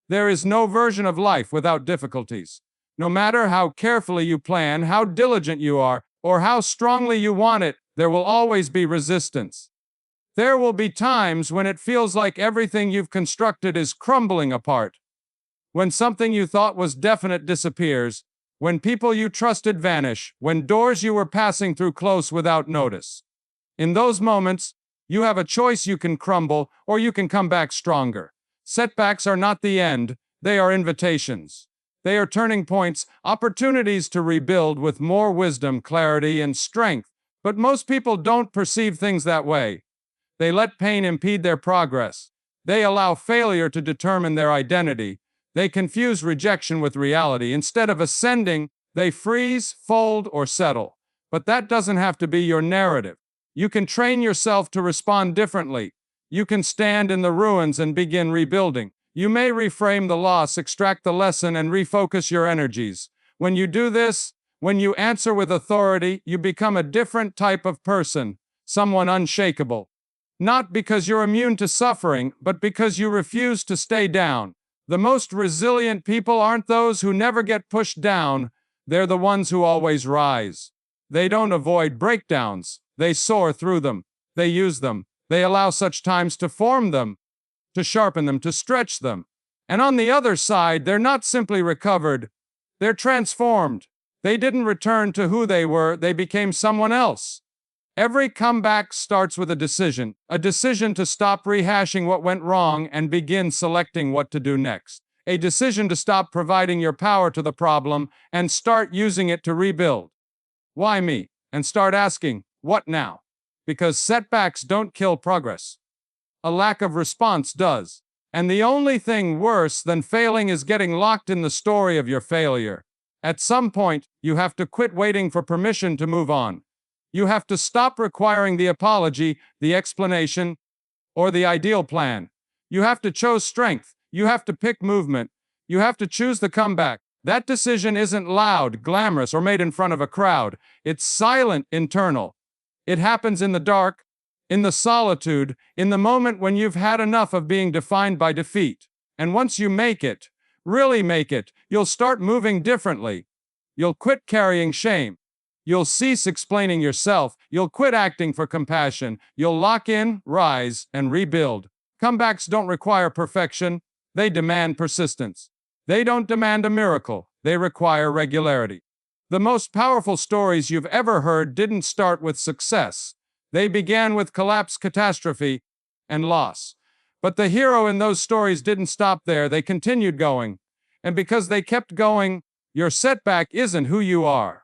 There is no version of life without difficulties. No matter how carefully you plan, how diligent you are, or how strongly you want it, there will always be resistance. There will be times when it feels like everything you've constructed is crumbling apart. When something you thought was definite disappears, when people you trusted vanish, when doors you were passing through close without notice. In those moments, you have a choice: you can crumble or you can come back stronger. Setbacks are not the end, they are invitations. They are turning points, opportunities to rebuild with more wisdom, clarity, and strength. But most people don't perceive things that way. They let pain impede their progress. They allow failure to determine their identity. They confuse rejection with reality. Instead of ascending, they freeze, fold, or settle. But that doesn't have to be your narrative. You can train yourself to respond differently. You can stand in the ruins and begin rebuilding. You may reframe the loss, extract the lesson, and refocus your energies. When you do this, when you answer with authority, you become a different type of person, someone unshakable. Not because you're immune to suffering, but because you refuse to stay down. The most resilient people aren't those who never get pushed down, they're the ones who always rise. They don't avoid breakdowns, they soar through them, they use them, they allow such times to form them, to sharpen them, to stretch them. And on the other side, they're not simply recovered, they're transformed. They didn't return to who they were, they became someone else. Every comeback starts with a decision to stop rehashing what went wrong and begin selecting what to do next. A decision to stop providing your power to the problem and start using it to rebuild. Why me? And start asking, what now? Because setbacks don't kill progress. A lack of response does. And the only thing worse than failing is getting locked in the story of your failure. At some point, you have to quit waiting for permission to move on. You have to stop requiring the apology, the explanation, or the ideal plan. You have to choose strength. You have to pick movement. You have to choose the comeback. That decision isn't loud, glamorous, or made in front of a crowd. It's silent, internal. It happens in the dark, in the solitude, in the moment when you've had enough of being defined by defeat. And once you make it, really make it, you'll start moving differently. You'll quit carrying shame. You'll cease explaining yourself. You'll quit acting for compassion. You'll lock in, rise, and rebuild. Comebacks don't require perfection. They demand persistence. They don't demand a miracle. They require regularity. The most powerful stories you've ever heard didn't start with success. They began with collapse, catastrophe, and loss. But the hero in those stories didn't stop there. They continued going. And because they kept going, your setback isn't who you are.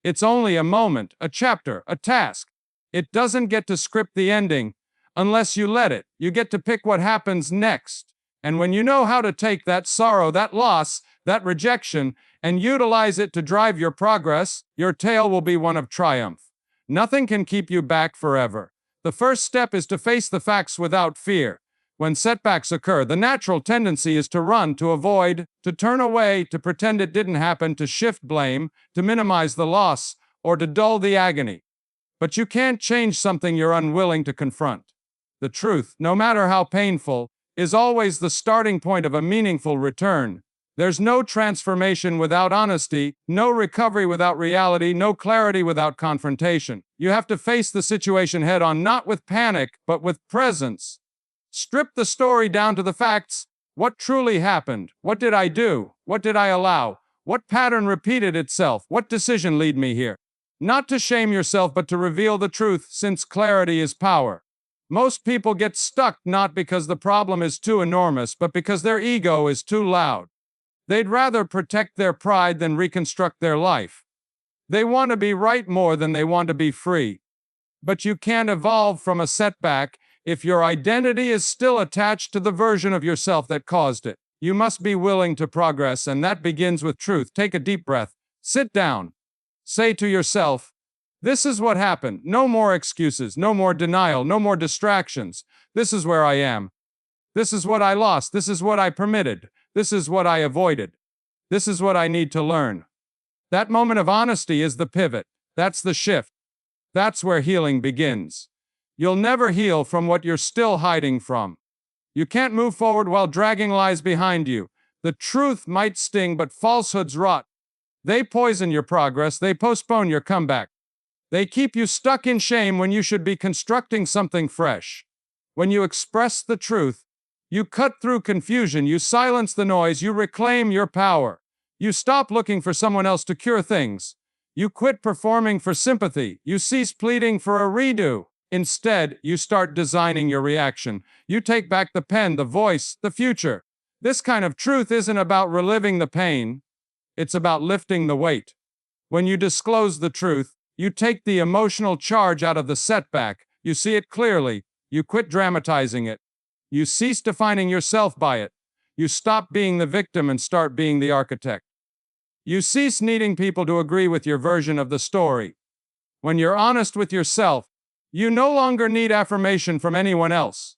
It's only a moment, a chapter, a task. It doesn't get to script the ending unless you let it. You get to pick what happens next. And when you know how to take that sorrow, that loss, that rejection, and utilize it to drive your progress, your tale will be one of triumph. Nothing can keep you back forever. The first step is to face the facts without fear. When setbacks occur, the natural tendency is to run, to avoid, to turn away, to pretend it didn't happen, to shift blame, to minimize the loss, or to dull the agony. But you can't change something you're unwilling to confront. The truth, no matter how painful, is always the starting point of a meaningful return. There's no transformation without honesty, no recovery without reality, no clarity without confrontation. You have to face the situation head on, not with panic, but with presence. Strip the story down to the facts. What truly happened? What did I do? What did I allow? What pattern repeated itself? What decision led me here? Not to shame yourself, but to reveal the truth, since clarity is power. Most people get stuck not because the problem is too enormous, but because their ego is too loud. They'd rather protect their pride than reconstruct their life. They want to be right more than they want to be free. But you can't evolve from a setback if your identity is still attached to the version of yourself that caused it. You must be willing to progress, and that begins with truth. Take a deep breath. Sit down. Say to yourself, this is what happened. No more excuses, no more denial, no more distractions. This is where I am. This is what I lost. This is what I permitted. This is what I avoided. This is what I need to learn. That moment of honesty is the pivot. That's the shift. That's where healing begins. You'll never heal from what you're still hiding from. You can't move forward while dragging lies behind you. The truth might sting, but falsehoods rot. They poison your progress, they postpone your comeback. They keep you stuck in shame when you should be constructing something fresh. When you express the truth, you cut through confusion, you silence the noise, you reclaim your power. You stop looking for someone else to cure things. You quit performing for sympathy. You cease pleading for a redo. Instead, you start designing your reaction. You take back the pen, the voice, the future. This kind of truth isn't about reliving the pain. It's about lifting the weight. When you disclose the truth, you take the emotional charge out of the setback. You see it clearly. You quit dramatizing it. You cease defining yourself by it. You stop being the victim and start being the architect. You cease needing people to agree with your version of the story. When you're honest with yourself, you no longer need affirmation from anyone else.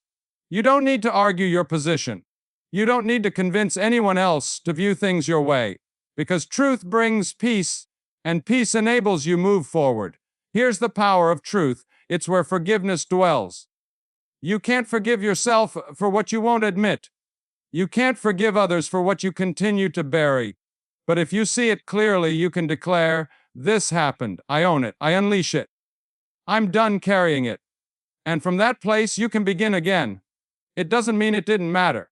You don't need to argue your position. You don't need to convince anyone else to view things your way, because truth brings peace, and peace enables you move forward. Here's the power of truth. It's where forgiveness dwells. You can't forgive yourself for what you won't admit. You can't forgive others for what you continue to bury. But if you see it clearly, you can declare, "This happened. I own it. I unleash it. I'm done carrying it." And from that place, you can begin again. It doesn't mean it didn't matter.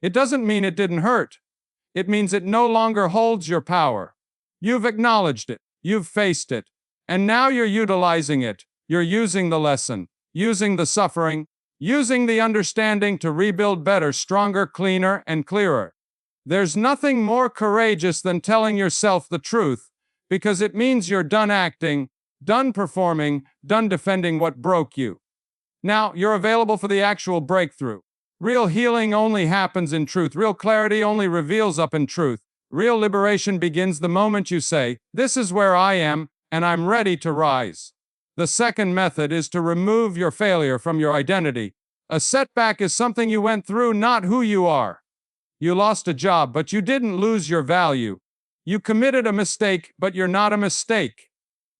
It doesn't mean it didn't hurt. It means it no longer holds your power. You've acknowledged it. You've faced it. And now you're utilizing it. You're using the lesson, using the suffering, using the understanding to rebuild better, stronger, cleaner, and clearer. There's nothing more courageous than telling yourself the truth, because it means you're done acting, done performing, done defending what broke you. Now, you're available for the actual breakthrough. Real healing only happens in truth. Real clarity only reveals up in truth. Real liberation begins the moment you say, "This is where I am, and I'm ready to rise." The second method is to remove your failure from your identity. A setback is something you went through, not who you are. You lost a job, but you didn't lose your value. You committed a mistake, but you're not a mistake.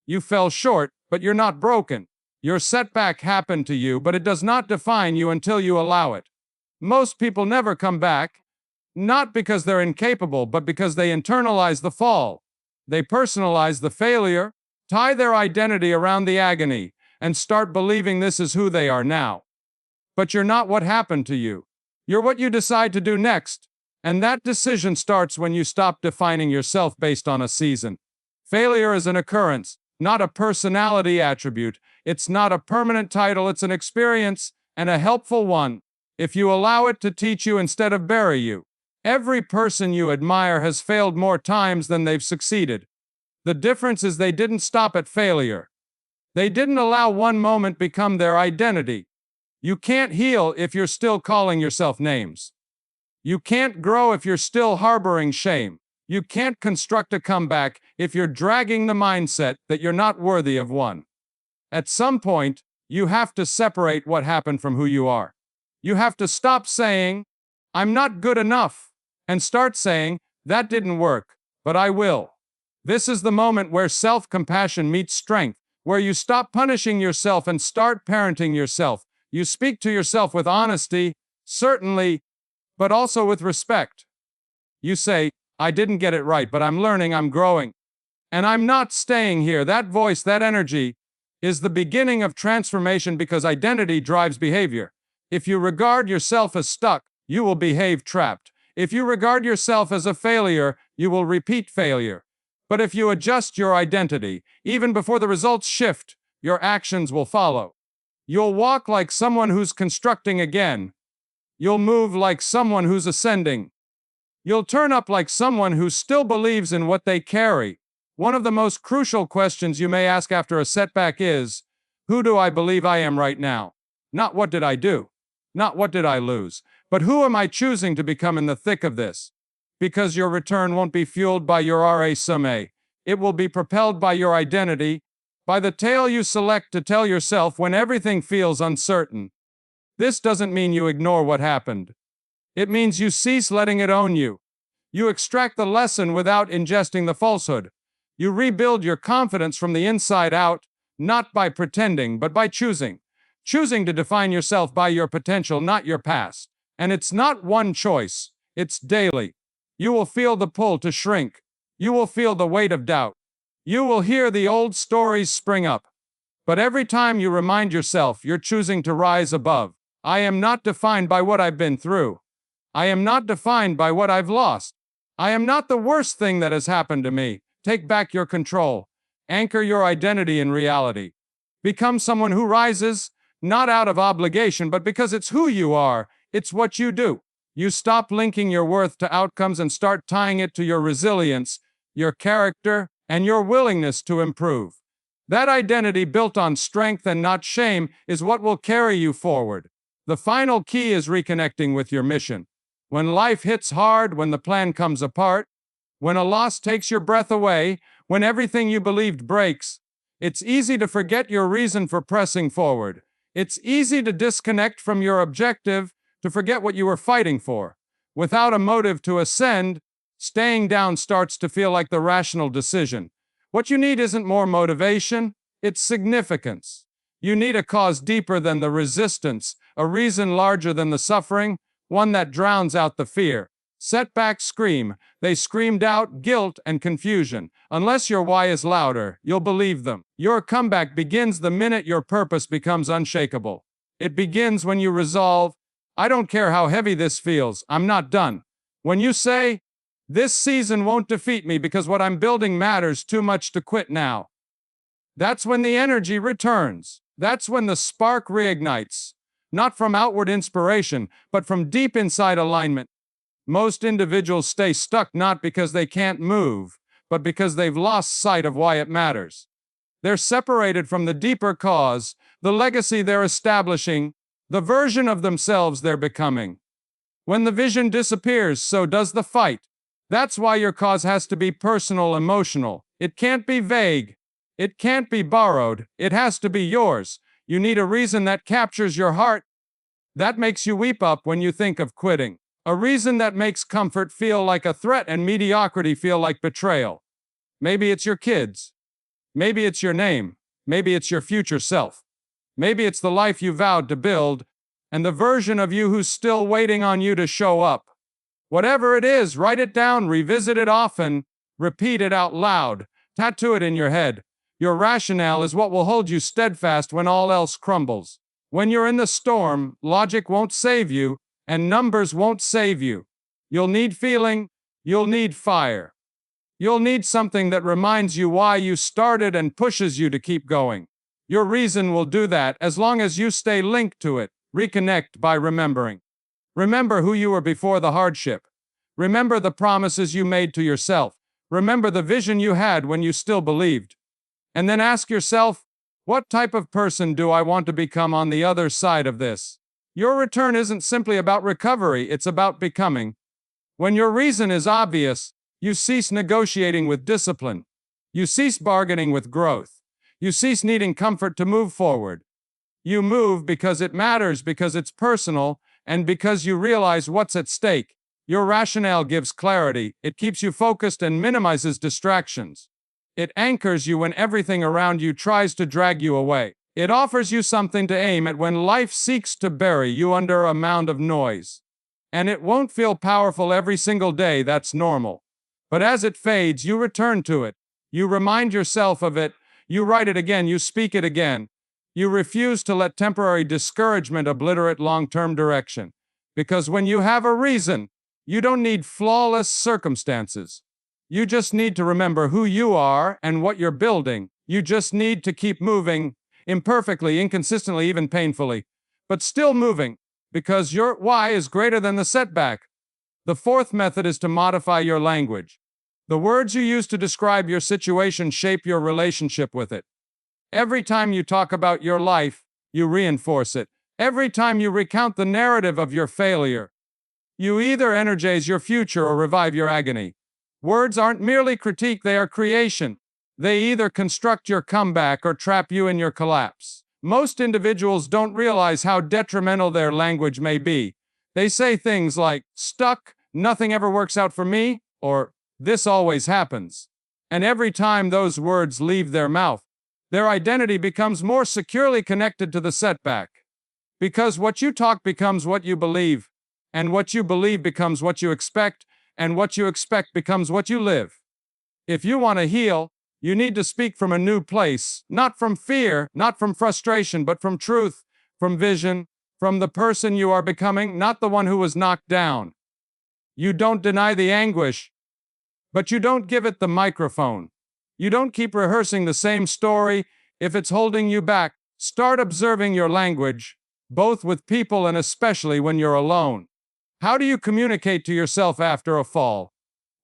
You fell short, but you're not broken. Your setback happened to you, but it does not define you until you allow it. Most people never come back, not because they're incapable, but because they internalize the fall. They personalize the failure, tie their identity around the agony, and start believing this is who they are now. But you're not what happened to you. You're what you decide to do next. And that decision starts when you stop defining yourself based on a season. Failure is an occurrence, not a personality attribute. It's not a permanent title, it's an experience, and a helpful one, if you allow it to teach you instead of bury you. Every person you admire has failed more times than they've succeeded. The difference is they didn't stop at failure. They didn't allow one moment become their identity. You can't heal if you're still calling yourself names. You can't grow if you're still harboring shame. You can't construct a comeback if you're dragging the mindset that you're not worthy of one. At some point, you have to separate what happened from who you are. You have to stop saying, "I'm not good enough," and start saying, "That didn't work, but I will." This is the moment where self-compassion meets strength, where you stop punishing yourself and start parenting yourself. You speak to yourself with honesty, certainly, but also with respect. You say, "I didn't get it right, but I'm learning, I'm growing. And I'm not staying here." That voice, that energy, is the beginning of transformation because identity drives behavior. If you regard yourself as stuck, you will behave trapped. If you regard yourself as a failure, you will repeat failure. But if you adjust your identity, even before the results shift, your actions will follow. You'll walk like someone who's constructing again. You'll move like someone who's ascending. You'll turn up like someone who still believes in what they carry. One of the most crucial questions you may ask after a setback is, who do I believe I am right now? Not what did I do? Not what did I lose? But who am I choosing to become in the thick of this? Because your return won't be fueled by your RA. It will be propelled by your identity, by the tale you select to tell yourself when everything feels uncertain. This doesn't mean you ignore what happened. It means you cease letting it own you. You extract the lesson without ingesting the falsehood. You rebuild your confidence from the inside out, not by pretending, but by choosing. Choosing to define yourself by your potential, not your past. And it's not one choice, it's daily. You will feel the pull to shrink. You will feel the weight of doubt. You will hear the old stories spring up. But every time you remind yourself you're choosing to rise above. I am not defined by what I've been through. I am not defined by what I've lost. I am not the worst thing that has happened to me. Take back your control. Anchor your identity in reality. Become someone who rises, not out of obligation, but because it's who you are, it's what you do. You stop linking your worth to outcomes and start tying it to your resilience, your character, and your willingness to improve. That identity built on strength and not shame is what will carry you forward. The final key is reconnecting with your mission. When life hits hard, when the plan comes apart, when a loss takes your breath away, when everything you believed breaks, it's easy to forget your reason for pressing forward. It's easy to disconnect from your objective, to forget what you were fighting for. Without a motive to ascend, staying down starts to feel like the rational decision. What you need isn't more motivation, it's significance. You need a cause deeper than the resistance, a reason larger than the suffering, one that drowns out the fear. Setbacks scream. They scream doubt, guilt, and confusion. Unless your why is louder, you'll believe them. Your comeback begins the minute your purpose becomes unshakable. It begins when you resolve, I don't care how heavy this feels, I'm not done. When you say, this season won't defeat me because what I'm building matters too much to quit now. That's when the energy returns. That's when the spark reignites. Not from outward inspiration, but from deep inside alignment. Most individuals stay stuck not because they can't move, but because they've lost sight of why it matters. They're separated from the deeper cause, the legacy they're establishing, the version of themselves they're becoming. When the vision disappears, so does the fight. That's why your cause has to be personal, emotional. It can't be vague. It can't be borrowed. It has to be yours. You need a reason that captures your heart. That makes you weep up when you think of quitting. A reason that makes comfort feel like a threat and mediocrity feel like betrayal. Maybe it's your kids. Maybe it's your name. Maybe it's your future self. Maybe it's the life you vowed to build, and the version of you who's still waiting on you to show up. Whatever it is, write it down, revisit it often, repeat it out loud, tattoo it in your head. Your rationale is what will hold you steadfast when all else crumbles. When you're in the storm, logic won't save you, and numbers won't save you. You'll need feeling, you'll need fire. You'll need something that reminds you why you started and pushes you to keep going. Your reason will do that as long as you stay linked to it. Reconnect by remembering. Remember who you were before the hardship. Remember the promises you made to yourself. Remember the vision you had when you still believed. And then ask yourself, what type of person do I want to become on the other side of this? Your return isn't simply about recovery, it's about becoming. When your reason is obvious, you cease negotiating with discipline. You cease bargaining with growth. You cease needing comfort to move forward. You move because it matters, because it's personal, and because you realize what's at stake. Your rationale gives clarity, it keeps you focused and minimizes distractions. It anchors you when everything around you tries to drag you away. It offers you something to aim at when life seeks to bury you under a mound of noise. And it won't feel powerful every single day, that's normal. But as it fades, you return to it. You remind yourself of it. You write it again, you speak it again. You refuse to let temporary discouragement obliterate long-term direction. Because when you have a reason, you don't need flawless circumstances. You just need to remember who you are and what you're building. You just need to keep moving, imperfectly, inconsistently, even painfully, but still moving, because your why is greater than the setback. The fourth method is to modify your language. The words you use to describe your situation shape your relationship with it. Every time you talk about your life, you reinforce it. Every time you recount the narrative of your failure, you either energize your future or revive your agony. Words aren't merely critique, they are creation. They either construct your comeback or trap you in your collapse. Most individuals don't realize how detrimental their language may be. They say things like, stuck, nothing ever works out for me, or this always happens. And every time those words leave their mouth, their identity becomes more securely connected to the setback. Because what you talk becomes what you believe. and what you believe becomes what you expect, and what you expect becomes what you live. If you want to heal, you need to speak from a new place, not from fear, not from frustration, but from truth, from vision, from the person you are becoming, not the one who was knocked down. You don't deny the anguish, but you don't give it the microphone. You don't keep rehearsing the same story. If it's holding you back, start observing your language, both with people and especially when you're alone. How do you communicate to yourself after a fall?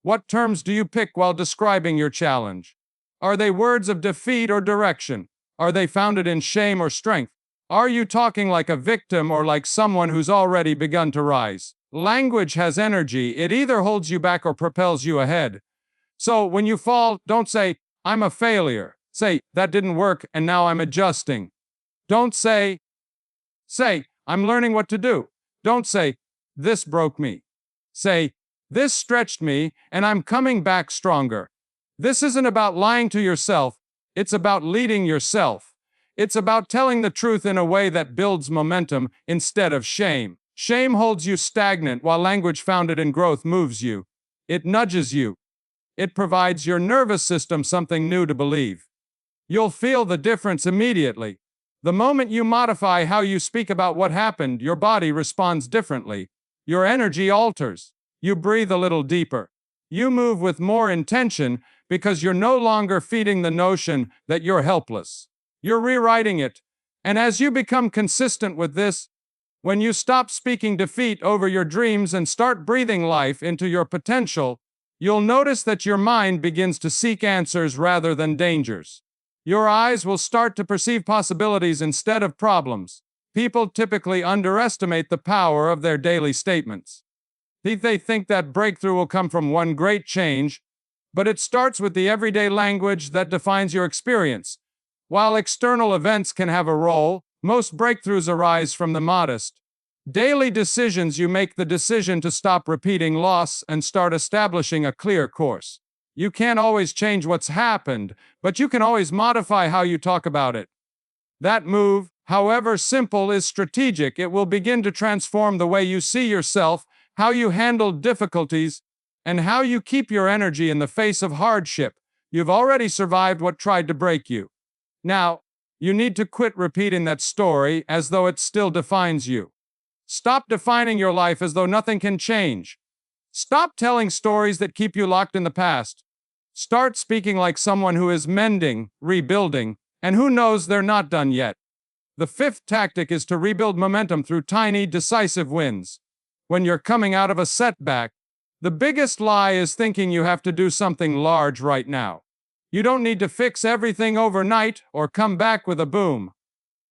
What terms do you pick while describing your challenge? Are they words of defeat or direction? Are they founded in shame or strength? Are you talking like a victim or like someone who's already begun to rise? Language has energy. It either holds you back or propels you ahead. So when you fall, don't say, "I'm a failure." Say, "That didn't work and now I'm adjusting." Don't say, "I'm learning what to do." Don't say, "This broke me." Say, "This stretched me and I'm coming back stronger." This isn't about lying to yourself. It's about leading yourself. It's about telling the truth in a way that builds momentum instead of shame. Shame holds you stagnant while language founded in growth moves you. It nudges you. It provides your nervous system something new to believe. You'll feel the difference immediately. The moment you modify how you speak about what happened, your body responds differently. Your energy alters. You breathe a little deeper. You move with more intention because you're no longer feeding the notion that you're helpless. You're rewriting it. And as you become consistent with this, when you stop speaking defeat over your dreams and start breathing life into your potential, you'll notice that your mind begins to seek answers rather than dangers. Your eyes will start to perceive possibilities instead of problems. People typically underestimate the power of their daily statements. They think that breakthrough will come from one great change, but it starts with the everyday language that defines your experience. While external events can have a role, most breakthroughs arise from the modest, daily decisions you make. The decision to stop repeating loss and start establishing a clear course. You can't always change what's happened, but you can always modify how you talk about it. That move, however simple, is strategic. It will begin to transform the way you see yourself, how you handle difficulties, and how you keep your energy in the face of hardship. You've already survived what tried to break you. Now, you need to quit repeating that story as though it still defines you. Stop defining your life as though nothing can change. Stop telling stories that keep you locked in the past. Start speaking like someone who is mending, rebuilding, and who knows they're not done yet. The fifth tactic is to rebuild momentum through tiny, decisive wins. When you're coming out of a setback, the biggest lie is thinking you have to do something large right now. You don't need to fix everything overnight or come back with a boom.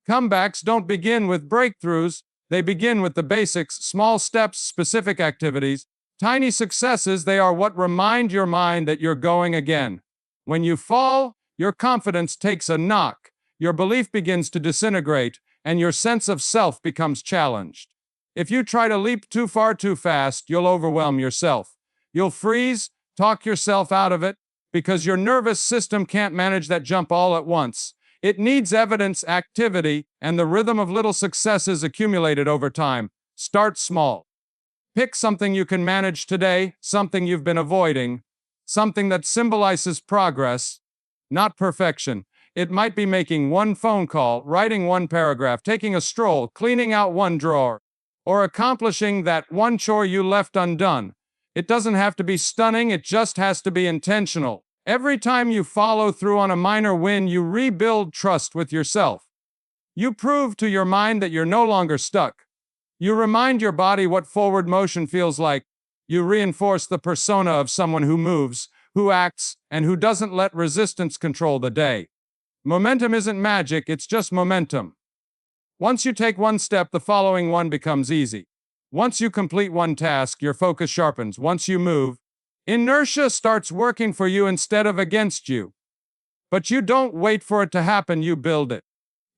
Comebacks don't begin with breakthroughs. They begin with the basics, small steps, specific activities, tiny successes. They are what remind your mind that you're going again. When you fall, your confidence takes a knock, your belief begins to disintegrate, and your sense of self becomes challenged. If you try to leap too far too fast, you'll overwhelm yourself. You'll freeze, talk yourself out of it, because your nervous system can't manage that jump all at once. It needs evidence, activity, and the rhythm of little successes accumulated over time. Start small. Pick something you can manage today, something you've been avoiding, something that symbolizes progress, not perfection. It might be making one phone call, writing one paragraph, taking a stroll, cleaning out one drawer, or accomplishing that one chore you left undone. It doesn't have to be stunning, it just has to be intentional. Every time you follow through on a minor win, you rebuild trust with yourself. You prove to your mind that you're no longer stuck. You remind your body what forward motion feels like. You reinforce the persona of someone who moves, who acts, and who doesn't let resistance control the day. Momentum isn't magic, it's just momentum. Once you take one step, the following one becomes easy. Once you complete one task, your focus sharpens. Once you move, inertia starts working for you instead of against you. But you don't wait for it to happen, you build it.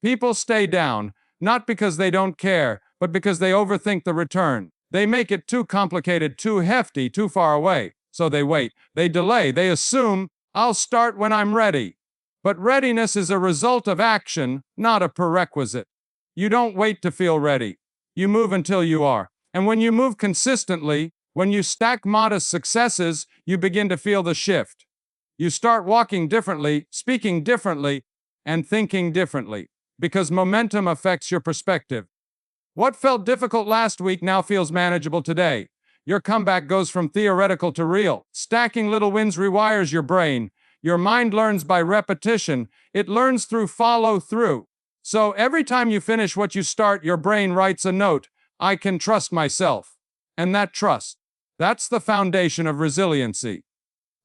People stay down, not because they don't care, but because they overthink the return. They make it too complicated, too hefty, too far away. So they wait, they delay, they assume, "I'll start when I'm ready." But readiness is a result of action, not a prerequisite. You don't wait to feel ready. You move until you are. And when you move consistently, when you stack modest successes, you begin to feel the shift. You start walking differently, speaking differently, and thinking differently, because momentum affects your perspective. What felt difficult last week now feels manageable today. Your comeback goes from theoretical to real. Stacking little wins rewires your brain. Your mind learns by repetition. It learns through follow through. So every time you finish what you start, your brain writes a note. I can trust myself. And that trust, that's the foundation of resiliency.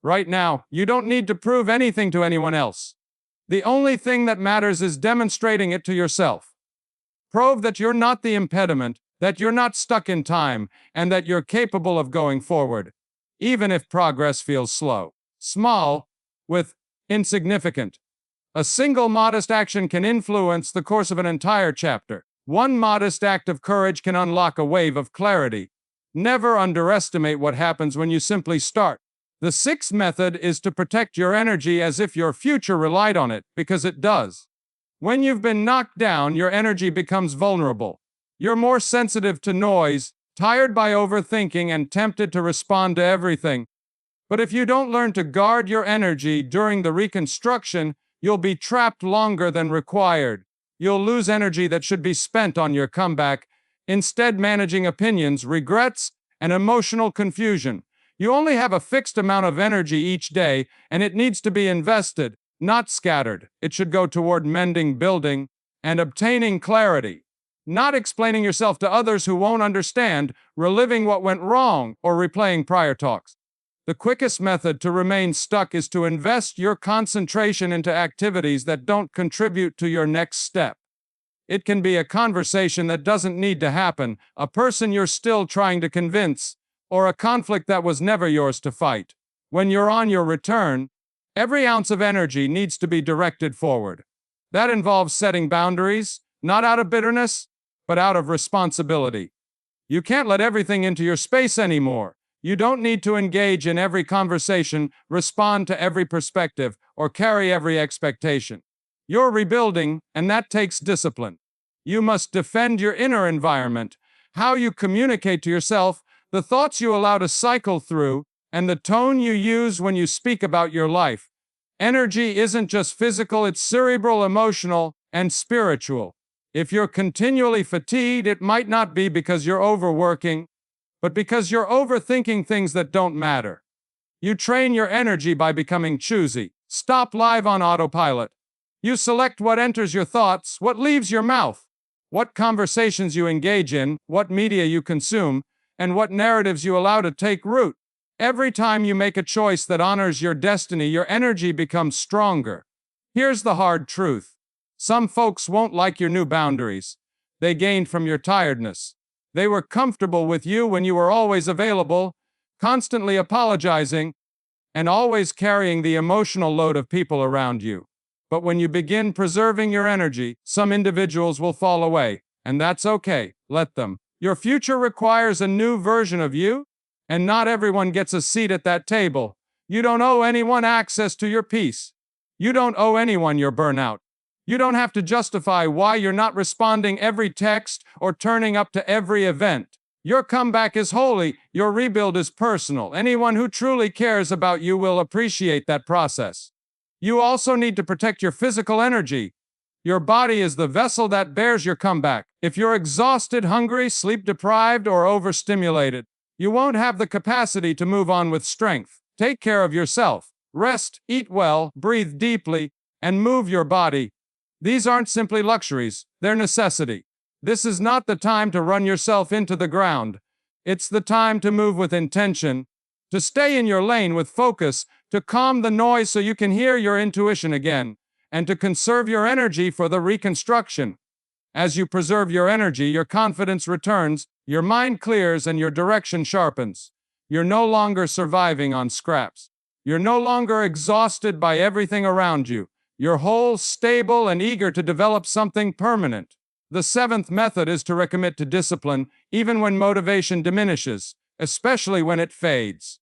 Right now, you don't need to prove anything to anyone else. The only thing that matters is demonstrating it to yourself. Prove that you're not the impediment, that you're not stuck in time, and that you're capable of going forward, even if progress feels slow, small, with insignificant. A single modest action can influence the course of an entire chapter. One modest act of courage can unlock a wave of clarity. Never underestimate what happens when you simply start. The sixth method is to protect your energy as if your future relied on it, because it does. When you've been knocked down, your energy becomes vulnerable. You're more sensitive to noise, tired by overthinking, and tempted to respond to everything. But if you don't learn to guard your energy during the reconstruction, you'll be trapped longer than required. You'll lose energy that should be spent on your comeback, instead managing opinions, regrets, and emotional confusion. You only have a fixed amount of energy each day, and it needs to be invested, not scattered. It should go toward mending, building, and obtaining clarity. Not explaining yourself to others who won't understand, reliving what went wrong, or replaying prior talks. The quickest method to remain stuck is to invest your concentration into activities that don't contribute to your next step. It can be a conversation that doesn't need to happen, a person you're still trying to convince, or a conflict that was never yours to fight. When you're on your return, every ounce of energy needs to be directed forward. That involves setting boundaries, not out of bitterness, but out of responsibility. You can't let everything into your space anymore. You don't need to engage in every conversation, respond to every perspective, or carry every expectation. You're rebuilding, and that takes discipline. You must defend your inner environment, how you communicate to yourself, the thoughts you allow to cycle through, and the tone you use when you speak about your life. Energy isn't just physical, it's cerebral, emotional, and spiritual. If you're continually fatigued, it might not be because you're overworking, but because you're overthinking things that don't matter. You train your energy by becoming choosy. Stop live on autopilot. You select what enters your thoughts, what leaves your mouth, what conversations you engage in, what media you consume, and what narratives you allow to take root. Every time you make a choice that honors your destiny, your energy becomes stronger. Here's the hard truth. Some folks won't like your new boundaries. They gained from your tiredness. They were comfortable with you when you were always available, constantly apologizing, and always carrying the emotional load of people around you. But when you begin preserving your energy, some individuals will fall away, and that's okay. Let them. Your future requires a new version of you, and not everyone gets a seat at that table. You don't owe anyone access to your peace. You don't owe anyone your burnout. You don't have to justify why you're not responding every text or turning up to every event. Your comeback is holy. Your rebuild is personal. Anyone who truly cares about you will appreciate that process. You also need to protect your physical energy. Your body is the vessel that bears your comeback. If you're exhausted, hungry, sleep-deprived, or overstimulated, you won't have the capacity to move on with strength. Take care of yourself. Rest, eat well, breathe deeply, and move your body. These aren't simply luxuries, they're necessity. This is not the time to run yourself into the ground. It's the time to move with intention, to stay in your lane with focus, to calm the noise so you can hear your intuition again, and to conserve your energy for the reconstruction. As you preserve your energy, your confidence returns, your mind clears, and your direction sharpens. You're no longer surviving on scraps. You're no longer exhausted by everything around you. You're whole, stable, and eager to develop something permanent. The seventh method is to recommit to discipline, even when motivation diminishes, especially when it fades.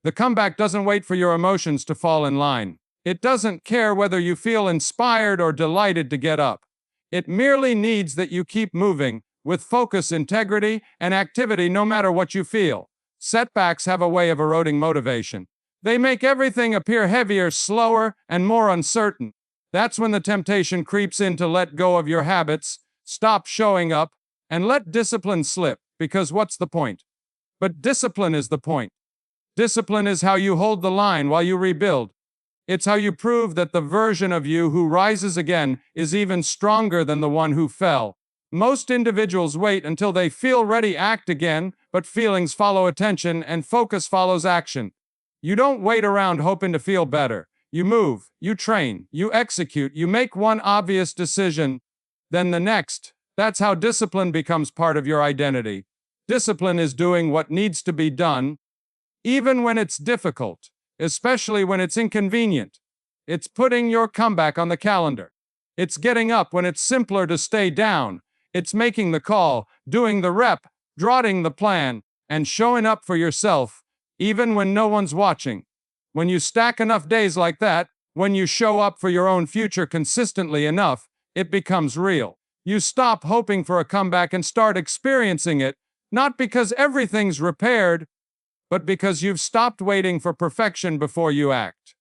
The comeback doesn't wait for your emotions to fall in line. It doesn't care whether you feel inspired or delighted to get up. It merely needs that you keep moving, with focus, integrity, and activity no matter what you feel. Setbacks have a way of eroding motivation. They make everything appear heavier, slower, and more uncertain. That's when the temptation creeps in to let go of your habits, stop showing up, and let discipline slip, because what's the point? But discipline is the point. Discipline is how you hold the line while you rebuild. It's how you prove that the version of you who rises again is even stronger than the one who fell. Most individuals wait until they feel ready to act again, but feelings follow attention and focus follows action. You don't wait around hoping to feel better. You move, you train, you execute, you make one obvious decision, then the next. That's how discipline becomes part of your identity. Discipline is doing what needs to be done, even when it's difficult, especially when it's inconvenient. It's putting your comeback on the calendar. It's getting up when it's simpler to stay down. It's making the call, doing the rep, drawing the plan, and showing up for yourself, even when no one's watching. When you stack enough days like that, when you show up for your own future consistently enough, it becomes real. You stop hoping for a comeback and start experiencing it, not because everything's repaired, but because you've stopped waiting for perfection before you act.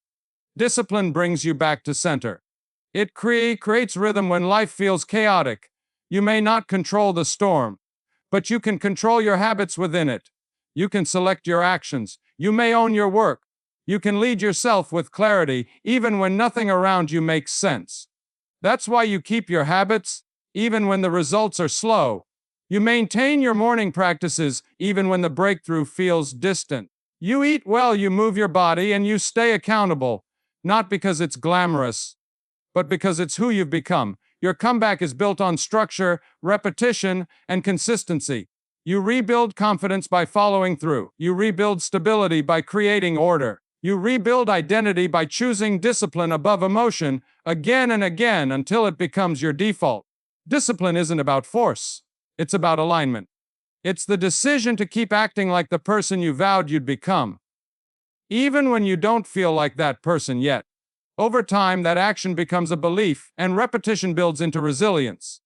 Discipline brings you back to center. It creates rhythm when life feels chaotic. You may not control the storm, but you can control your habits within it. You can select your actions. You may own your work. You can lead yourself with clarity, even when nothing around you makes sense. That's why you keep your habits, even when the results are slow. You maintain your morning practices, even when the breakthrough feels distant. You eat well, you move your body, and you stay accountable, not because it's glamorous, but because it's who you've become. Your comeback is built on structure, repetition, and consistency. You rebuild confidence by following through. You rebuild stability by creating order. You rebuild identity by choosing discipline above emotion again and again until it becomes your default. Discipline isn't about force. It's about alignment. It's the decision to keep acting like the person you vowed you'd become, even when you don't feel like that person yet. Over time, that action becomes a belief, and repetition builds into resilience.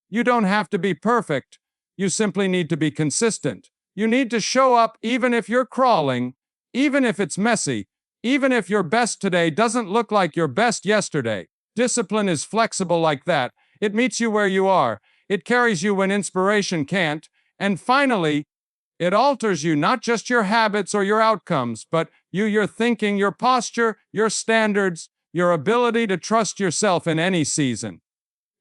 You don't have to be perfect. You simply need to be consistent. You need to show up even if you're crawling, even if it's messy, even if your best today doesn't look like your best yesterday. Discipline is flexible like that. It meets you where you are. It carries you when inspiration can't. And finally, it alters you, not just your habits or your outcomes, but your thinking, your posture, your standards, your ability to trust yourself in any season.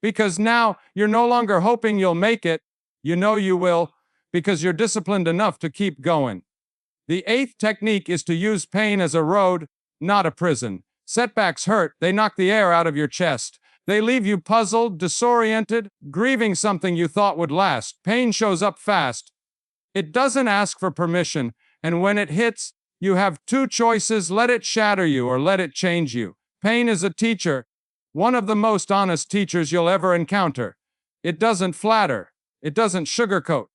Because now you're no longer hoping you'll make it. You know you will, because you're disciplined enough to keep going. The eighth technique is to use pain as a road, not a prison. Setbacks hurt. They knock the air out of your chest. They leave you puzzled, disoriented, grieving something you thought would last. Pain shows up fast. It doesn't ask for permission, and when it hits, you have two choices: let it shatter you or let it change you. Pain is a teacher, one of the most honest teachers you'll ever encounter. It doesn't flatter. It doesn't sugarcoat.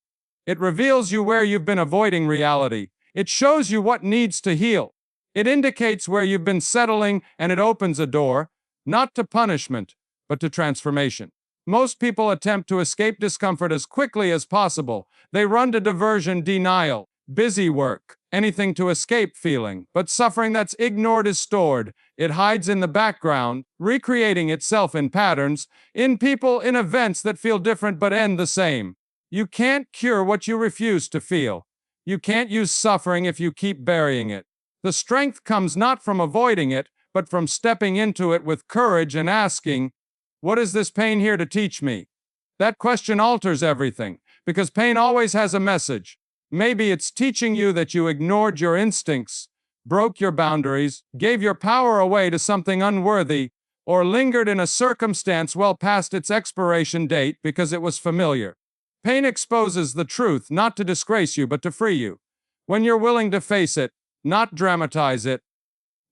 It reveals you where you've been avoiding reality. It shows you what needs to heal. It indicates where you've been settling, and it opens a door, not to punishment, but to transformation. Most people attempt to escape discomfort as quickly as possible. They run to diversion, denial, busy work, anything to escape feeling. But suffering that's ignored is stored. It hides in the background, recreating itself in patterns, in people, in events that feel different but end the same. You can't cure what you refuse to feel. You can't use suffering if you keep burying it. The strength comes not from avoiding it, but from stepping into it with courage and asking, what is this pain here to teach me? That question alters everything, because pain always has a message. Maybe it's teaching you that you ignored your instincts, broke your boundaries, gave your power away to something unworthy, or lingered in a circumstance well past its expiration date because it was familiar. Pain exposes the truth, not to disgrace you, but to free you. When you're willing to face it, not dramatize it,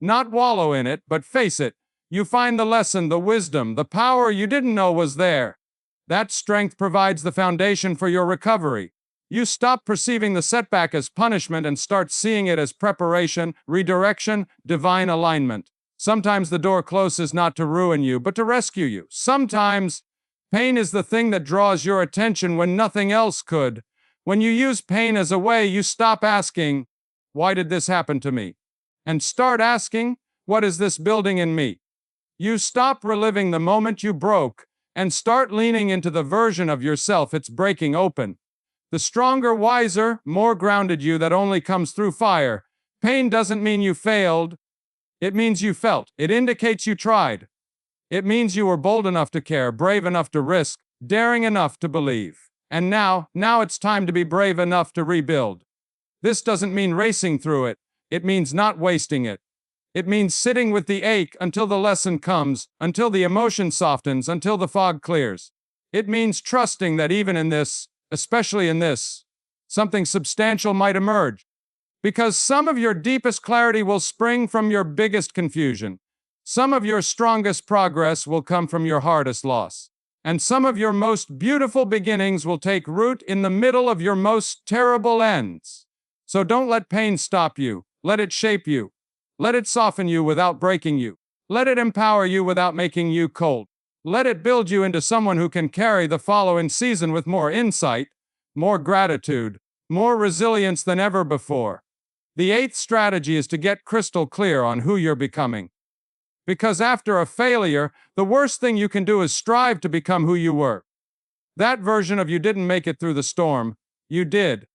not wallow in it, but face it, you find the lesson, the wisdom, the power you didn't know was there. That strength provides the foundation for your recovery. You stop perceiving the setback as punishment and start seeing it as preparation, redirection, divine alignment. Sometimes the door closes not to ruin you, but to rescue you. Sometimes Pain is the thing that draws your attention when nothing else could. When you use pain as a way, you stop asking, "Why did this happen to me?" and start asking, "What is this building in me?" You stop reliving the moment you broke and start leaning into the version of yourself it's breaking open. The stronger, wiser, more grounded you that only comes through fire. Pain doesn't mean you failed. It means you felt. It indicates you tried. It means you were bold enough to care, brave enough to risk, daring enough to believe. And now it's time to be brave enough to rebuild. This doesn't mean racing through it. It means not wasting it. It means sitting with the ache until the lesson comes, until the emotion softens, until the fog clears. It means trusting that even in this, especially in this, something substantial might emerge. Because some of your deepest clarity will spring from your biggest confusion. Some of your strongest progress will come from your hardest loss. And some of your most beautiful beginnings will take root in the middle of your most terrible ends. So don't let pain stop you. Let it shape you. Let it soften you without breaking you. Let it empower you without making you cold. Let it build you into someone who can carry the following season with more insight, more gratitude, more resilience than ever before. The 8th strategy is to get crystal clear on who you're becoming. Because after a failure, the worst thing you can do is strive to become who you were. That version of you didn't make it through the storm. You did.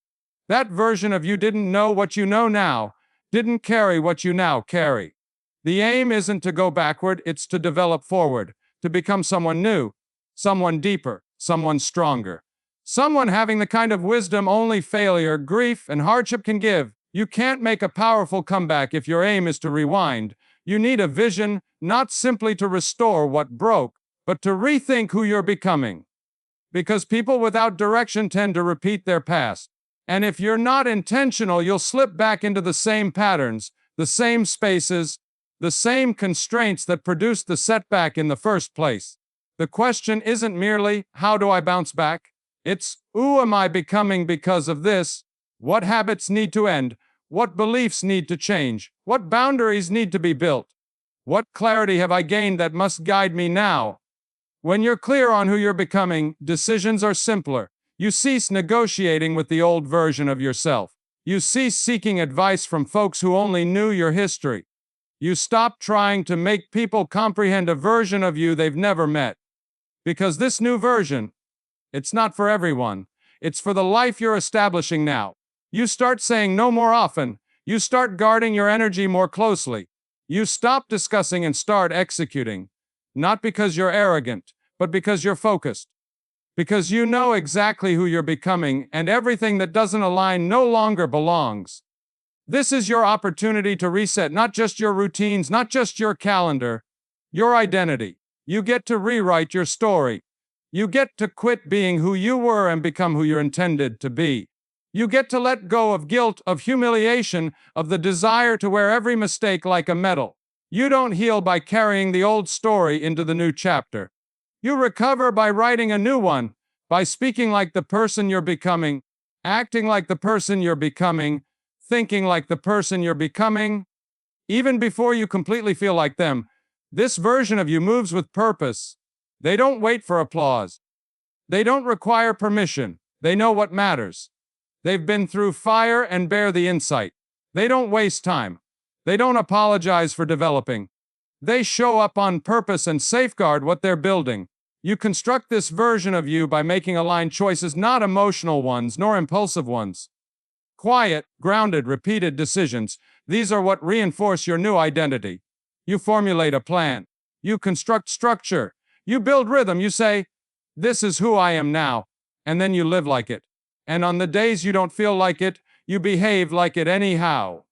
That version of you didn't know what you know now, didn't carry what you now carry. The aim isn't to go backward, it's to develop forward, to become someone new, someone deeper, someone stronger, someone having the kind of wisdom only failure, grief, and hardship can give. You can't make a powerful comeback if your aim is to rewind. You need a vision, not simply to restore what broke, but to rethink who you're becoming. Because people without direction tend to repeat their past. And if you're not intentional, you'll slip back into the same patterns, the same spaces, the same constraints that produced the setback in the first place. The question isn't merely, how do I bounce back? It's, who am I becoming because of this? What habits need to end? What beliefs need to change? What boundaries need to be built? What clarity have I gained that must guide me now? When you're clear on who you're becoming, decisions are simpler. You cease negotiating with the old version of yourself. You cease seeking advice from folks who only knew your history. You stop trying to make people comprehend a version of you they've never met. Because this new version, it's not for everyone. It's for the life you're establishing now. You start saying no more often. You start guarding your energy more closely. You stop discussing and start executing. Not because you're arrogant, but because you're focused. Because you know exactly who you're becoming, and everything that doesn't align no longer belongs. This is your opportunity to reset not just your routines, not just your calendar, your identity. You get to rewrite your story. You get to quit being who you were and become who you're intended to be. You get to let go of guilt, of humiliation, of the desire to wear every mistake like a medal. You don't heal by carrying the old story into the new chapter. You recover by writing a new one, by speaking like the person you're becoming, acting like the person you're becoming, thinking like the person you're becoming. Even before you completely feel like them, this version of you moves with purpose. They don't wait for applause. They don't require permission. They know what matters. They've been through fire and bear the insight. They don't waste time. They don't apologize for developing. They show up on purpose and safeguard what they're building. You construct this version of you by making aligned choices, not emotional ones, nor impulsive ones. Quiet, grounded, repeated decisions. These are what reinforce your new identity. You formulate a plan. You construct structure. You build rhythm. You say, this is who I am now. And then you live like it. And on the days you don't feel like it, you behave like it anyhow.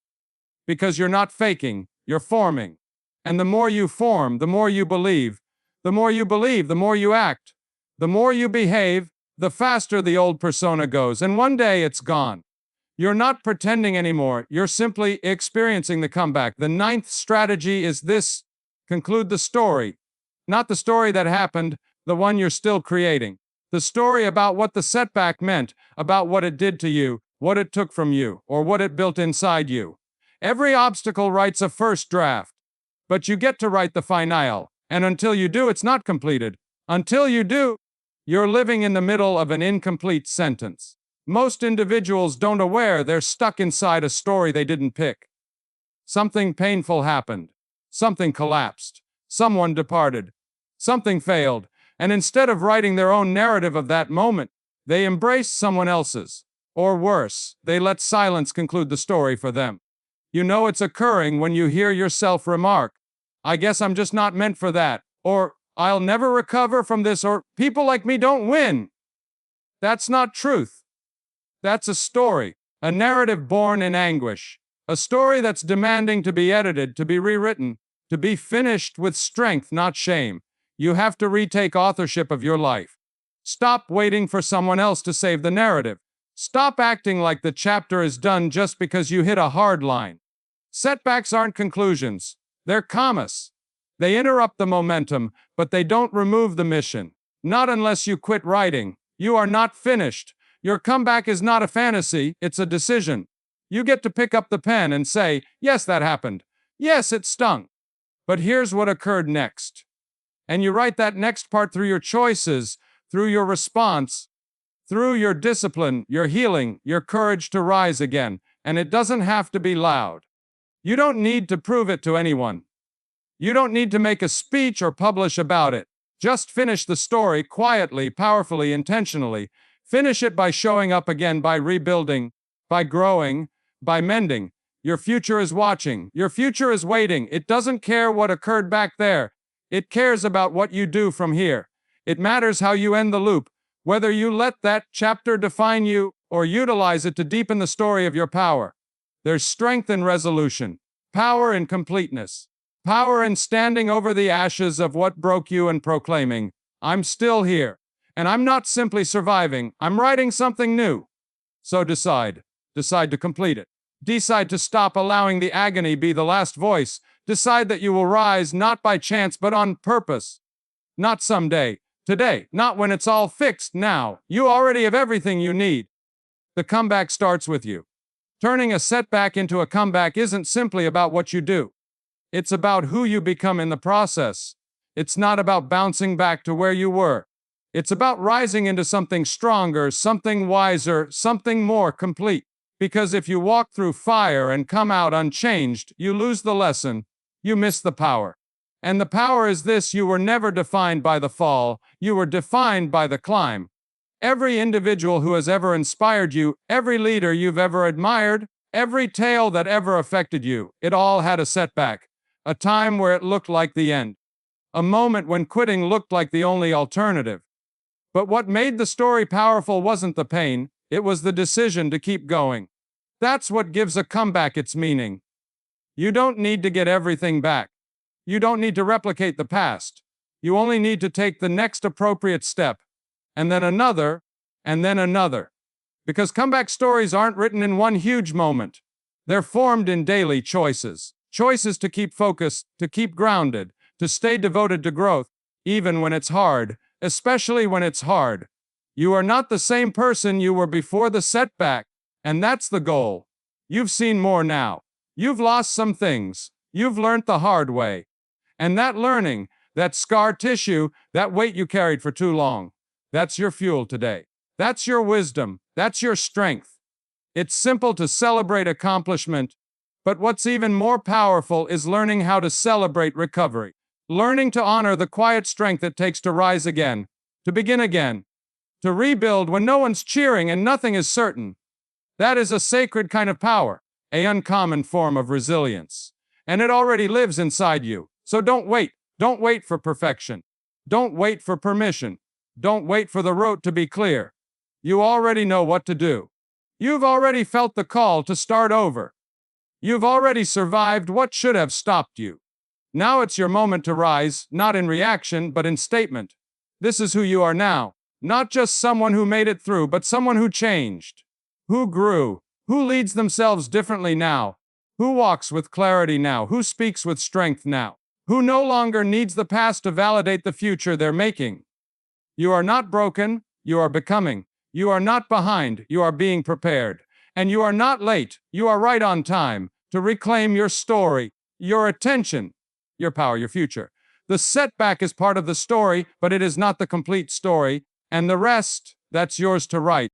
Because you're not faking, you're forming. And the more you form, the more you believe. The more you believe, the more you act. The more you behave, the faster the old persona goes, and one day it's gone. You're not pretending anymore, you're simply experiencing the comeback. The 9th strategy is this: conclude the story. Not the story that happened, the one you're still creating. The story about what the setback meant, about what it did to you, what it took from you, or what it built inside you. Every obstacle writes a first draft. But you get to write the finale. And until you do, it's not completed. Until you do, You're living in the middle of an incomplete sentence. Most individuals don't aware they're stuck inside a story they didn't pick. Something painful happened. Something collapsed. Someone departed. Something failed. And instead of writing their own narrative of that moment, they embraced someone else's. Or worse, they let silence conclude the story for them. You know it's occurring when you hear yourself remark, "I guess I'm just not meant for that," or "I'll never recover from this," or "people like me don't win." That's not truth. That's a story, a narrative born in anguish, a story that's demanding to be edited, to be rewritten, to be finished with strength, not shame. You have to retake authorship of your life. Stop waiting for someone else to save the narrative. Stop acting like the chapter is done just because you hit a hard line. Setbacks aren't conclusions. They're commas. They interrupt the momentum, but they don't remove the mission. Not unless you quit writing. You are not finished. Your comeback is not a fantasy, it's a decision. You get to pick up the pen and say, "Yes, that happened. Yes, it stung. But here's what occurred next." And you write that next part through your choices, through your response, through your discipline, your healing, your courage to rise again. And it doesn't have to be loud. You don't need to prove it to anyone. You don't need to make a speech or publish about it. Just finish the story quietly, powerfully, intentionally. Finish it by showing up again, by rebuilding, by growing, by mending. Your future is watching. Your future is waiting. It doesn't care what occurred back there. It cares about what you do from here. It matters how you end the loop, whether you let that chapter define you or utilize it to deepen the story of your power. There's strength in resolution, power in completeness, power in standing over the ashes of what broke you and proclaiming, "I'm still here. And I'm not simply surviving, I'm writing something new." So decide. Decide to complete it. Decide to stop allowing the agony be the last voice. Decide that you will rise not by chance but on purpose. Not someday, today, not when it's all fixed, now. You already have everything you need. The comeback starts with you. Turning a setback into a comeback isn't simply about what you do. It's about who you become in the process. It's not about bouncing back to where you were. It's about rising into something stronger, something wiser, something more complete. Because if you walk through fire and come out unchanged, you lose the lesson, you miss the power. And the power is this: you were never defined by the fall, you were defined by the climb. Every individual who has ever inspired you, every leader you've ever admired, every tale that ever affected you, it all had a setback, a time where it looked like the end, a moment when quitting looked like the only alternative. But what made the story powerful wasn't the pain, it was the decision to keep going. That's what gives a comeback its meaning. You don't need to get everything back. You don't need to replicate the past. You only need to take the next appropriate step, and then another, and then another. Because comeback stories aren't written in one huge moment. They're formed in daily choices. Choices to keep focused, to keep grounded, to stay devoted to growth, even when it's hard, especially when it's hard. You are not the same person you were before the setback, and that's the goal. You've seen more now. You've lost some things. You've learned the hard way. And that learning, that scar tissue, that weight you carried for too long, that's your fuel today. That's your wisdom. That's your strength. It's simple to celebrate accomplishment, but what's even more powerful is learning how to celebrate recovery. Learning to honor the quiet strength it takes to rise again, to begin again, to rebuild when no one's cheering and nothing is certain. That is a sacred kind of power, an uncommon form of resilience. And it already lives inside you. So don't wait. Don't wait for perfection. Don't wait for permission. Don't wait for the road to be clear. You already know what to do. You've already felt the call to start over. You've already survived what should have stopped you. Now it's your moment to rise, not in reaction, but in statement. This is who you are now. Not just someone who made it through, but someone who changed, who grew, who leads themselves differently now, who walks with clarity now, who speaks with strength now, who no longer needs the past to validate the future they're making. You are not broken, you are becoming. You are not behind, you are being prepared. And you are not late, you are right on time to reclaim your story, your attention, your power, your future. The setback is part of the story, but it is not the complete story. And the rest, that's yours to write.